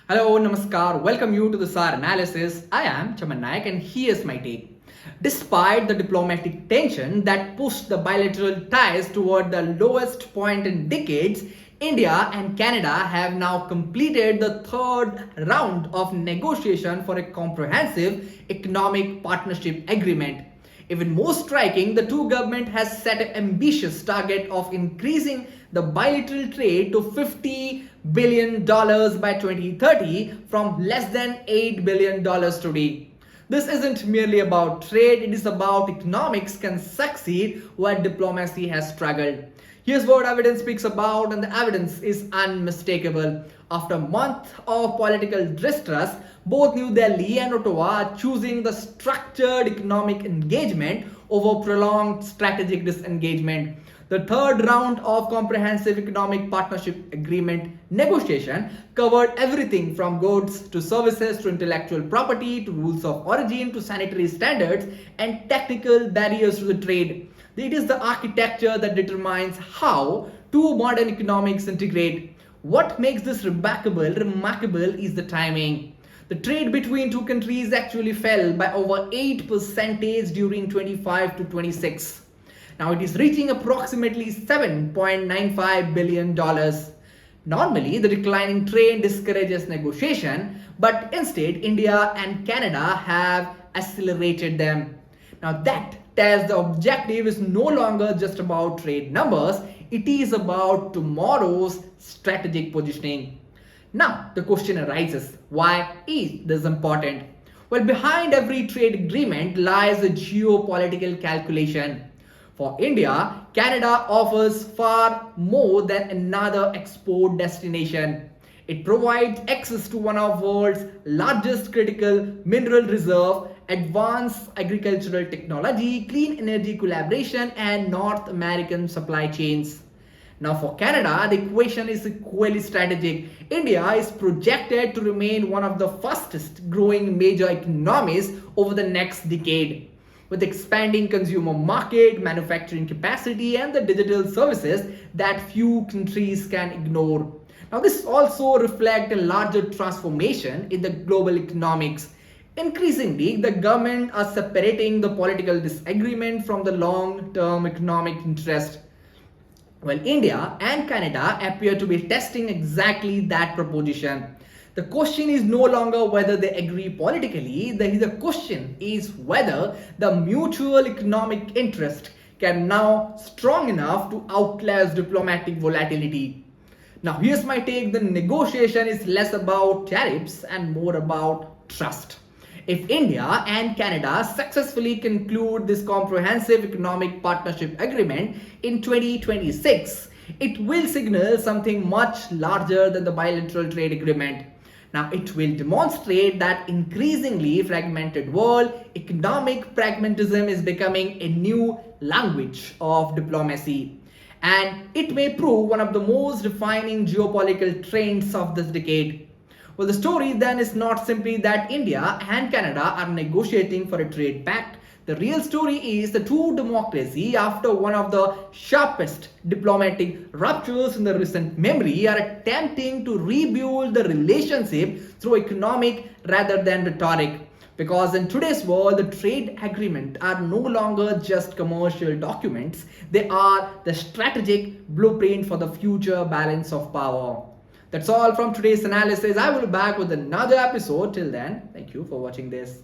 Hello, Namaskar. Welcome you to the SAAR Analysis. I am Chaman Naik and here's my take. Despite the diplomatic tension that pushed the bilateral ties toward the lowest point in decades, India and Canada have now completed the third round of negotiation for a comprehensive economic partnership agreement. Even more striking, the two governments has set an ambitious target of increasing the bilateral trade to $50 billion by 2030 from less than $8 billion today. This isn't merely about trade, it is about economics can succeed where diplomacy has struggled. Here's what evidence speaks about, and the evidence is unmistakable. After a month of political distrust, both New Delhi and Ottawa are choosing the structured economic engagement over prolonged strategic disengagement. The third round of comprehensive economic partnership agreement negotiation covered everything from goods to services to intellectual property to rules of origin to sanitary standards and technical barriers to the trade. It is the architecture that determines how two modern economics integrate. What makes this remarkable is the timing. The trade between two countries actually fell by over 8% during 25 to 26. Now it is reaching approximately $7.95 billion. Normally, the declining trade discourages negotiation, but instead, India and Canada have accelerated them. Now that tells the objective is no longer just about trade numbers, it is about tomorrow's strategic positioning. Now the question arises, why is this important? Well, behind every trade agreement lies a geopolitical calculation. For India, Canada offers far more than another export destination. It provides access to one of the world's largest critical mineral reserve, advanced agricultural technology, clean energy collaboration, and North American supply chains. Now for Canada, the equation is equally strategic. India is projected to remain one of the fastest growing major economies over the next decade. With expanding consumer market, manufacturing capacity, and the digital services that few countries can ignore. Now, this also reflects a larger transformation in the global economics. Increasingly, the government are separating the political disagreement from the long-term economic interest. Well, India and Canada appear to be testing exactly that proposition. The question is no longer whether they agree politically, the question is whether the mutual economic interest can now strong enough to outlast diplomatic volatility. Now here's my take, the negotiation is less about tariffs and more about trust. If India and Canada successfully conclude this comprehensive economic partnership agreement in 2026, it will signal something much larger than the bilateral trade agreement. Now, it will demonstrate that increasingly fragmented world, economic pragmatism is becoming a new language of diplomacy. And it may prove one of the most defining geopolitical trends of this decade. Well, the story then is not simply that India and Canada are negotiating for a trade pact. The real story is the two democracies, after one of the sharpest diplomatic ruptures in the recent memory, are attempting to rebuild the relationship through economic rather than rhetoric. Because in today's world, the trade agreements are no longer just commercial documents, they are the strategic blueprint for the future balance of power. That's all from today's analysis. I will be back with another episode. Till then, thank you for watching this.